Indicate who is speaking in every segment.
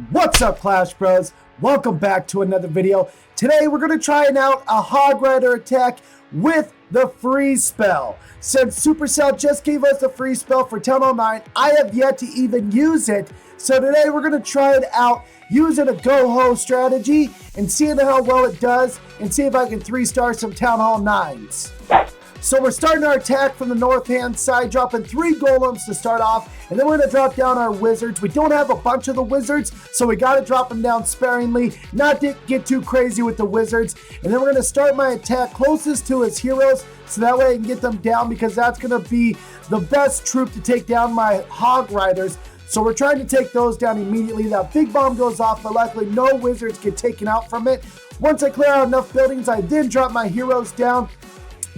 Speaker 1: What's up, Clash Bros? Welcome back to another video. Today we're going to try out a Hog Rider attack with the freeze spell. Since Supercell just gave us the freeze spell for Town Hall 9, I have yet to even use it. So today we're going to try it out using a GOHO strategy and seeing how well it does and see if I can 3-star some Town Hall 9s. So we're starting our attack from the north-hand side, dropping 3 golems to start off, and then we're going to drop down our wizards. We don't have a bunch of the wizards, so we got to drop them down sparingly, not to get too crazy with the wizards. And then we're going to start my attack closest to his heroes, so that way I can get them down, because that's going to be the best troop to take down my Hog Riders. So we're trying to take those down immediately. That big bomb goes off, but luckily no wizards get taken out from it. Once I clear out enough buildings, I then drop my heroes down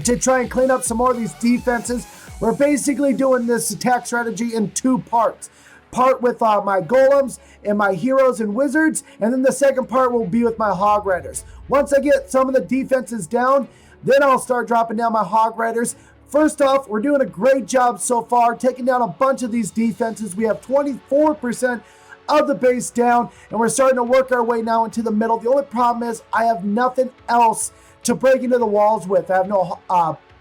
Speaker 1: to try and clean up some more of these defenses. We're basically doing this attack strategy in 2 parts. Part with my golems and my heroes and wizards, and then the second part will be with my Hog Riders. Once I get some of the defenses down, then I'll start dropping down my Hog Riders. First off, we're doing a great job so far, taking down a bunch of these defenses. We have 24% of the base down, and we're starting to work our way now into the middle. The only problem is I have nothing else to break into the walls with. I have no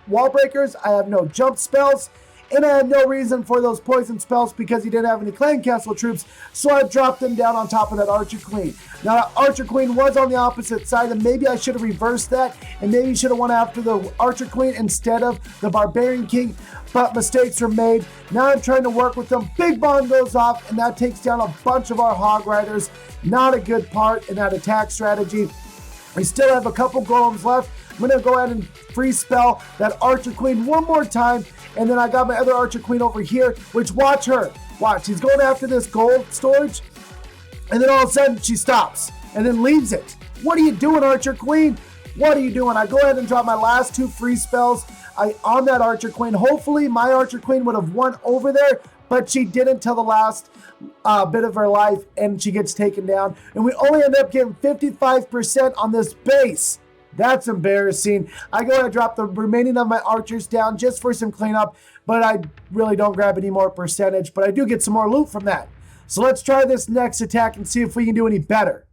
Speaker 1: wall breakers, I have no jump spells, and I have no reason for those poison spells because he didn't have any clan castle troops, so I dropped them down on top of that Archer Queen. Now that Archer Queen was on the opposite side, and maybe I should have reversed that, and maybe should have went after the Archer Queen instead of the Barbarian King, but mistakes were made. Now I'm trying to work with them. Big bomb goes off, and that takes down a bunch of our Hog Riders. Not a good part in that attack strategy. We still have a couple golems left. I'm going to go ahead and free spell that Archer Queen one more time. And then I got my other Archer Queen over here, which watch her. Watch, she's going after this gold storage. And then all of a sudden she stops and then leaves it. What are you doing, Archer Queen? What are you doing? I go ahead and drop my last 2 free spells on that Archer Queen. Hopefully my Archer Queen would have won over there, but she didn't till the last bit of her life, and she gets taken down. And we only end up getting 55% on this base. That's embarrassing. I go ahead and drop the remaining of my archers down just for some cleanup, but I really don't grab any more percentage, but I do get some more loot from that. So let's try this next attack and see if we can do any better.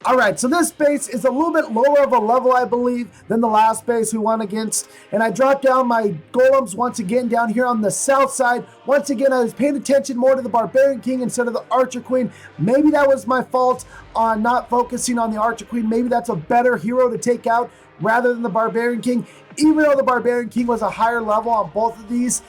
Speaker 1: Alright, so this base is a little bit lower of a level, I believe, than the last base we won against. And I dropped down my golems once again down here on the south side. Once again, I was paying attention more to the Barbarian King instead of the Archer Queen. Maybe that was my fault on not focusing on the Archer Queen. Maybe that's a better hero to take out rather than the Barbarian King. Even though the Barbarian King was a higher level on both of these,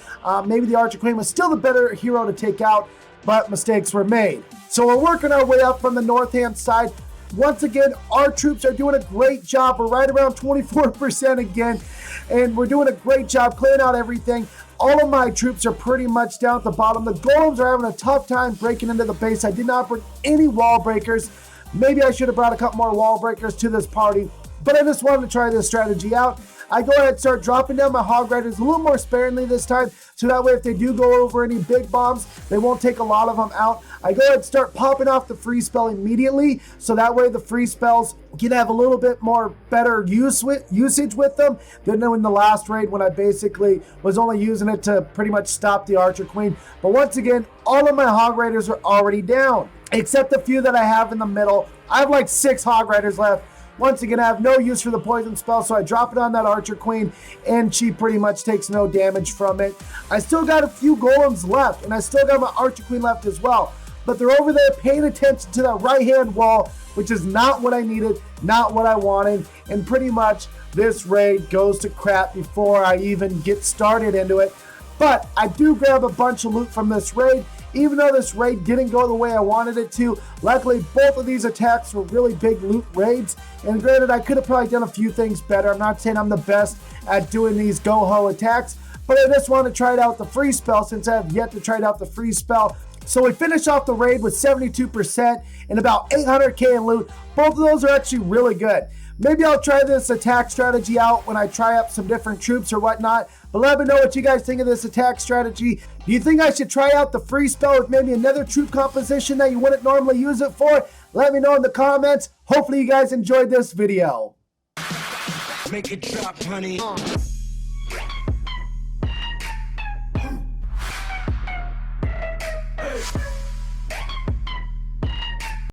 Speaker 1: maybe the Archer Queen was still the better hero to take out, but mistakes were made. So we're working our way up from the north-hand side. Once again, our troops are doing a great job. We're right around 24% again, and we're doing a great job clearing out everything. All of my troops are pretty much down at the bottom. The golems are having a tough time breaking into the base. I did not bring any wall breakers. Maybe I should have brought a couple more wall breakers to this party, but I just wanted to try this strategy out. I go ahead and start dropping down my Hog Riders a little more sparingly this time, so that way if they do go over any big bombs, they won't take a lot of them out. I go ahead and start popping off the free spell immediately, so that way the free spells can have a little bit more better usage with them than in the last raid when I basically was only using it to pretty much stop the Archer Queen. But once again, all of my Hog Riders are already down, except the few that I have in the middle. I have like 6 Hog Riders left. Once again, I have no use for the poison spell, so I drop it on that Archer Queen, and she pretty much takes no damage from it. I still got a few golems left, and I still got my Archer Queen left as well. But they're over there paying attention to that right-hand wall, which is not what I needed, not what I wanted, and pretty much this raid goes to crap before I even get started into it. But I do grab a bunch of loot from this raid. Even though this raid didn't go the way I wanted it to, luckily both of these attacks were really big loot raids. And granted, I could have probably done a few things better. I'm not saying I'm the best at doing these GOHO attacks, but I just want to try it out the free spell since I have yet to try out the free spell. So we finish off the raid with 72% and about 800k in loot. Both of those are actually really good. Maybe I'll try this attack strategy out when I try up some different troops or whatnot. But let me know what you guys think of this attack strategy. Do you think I should try out the free spell with maybe another troop composition that you wouldn't normally use it for? Let me know in the comments. Hopefully you guys enjoyed this video.
Speaker 2: Make it drop, honey. Hey.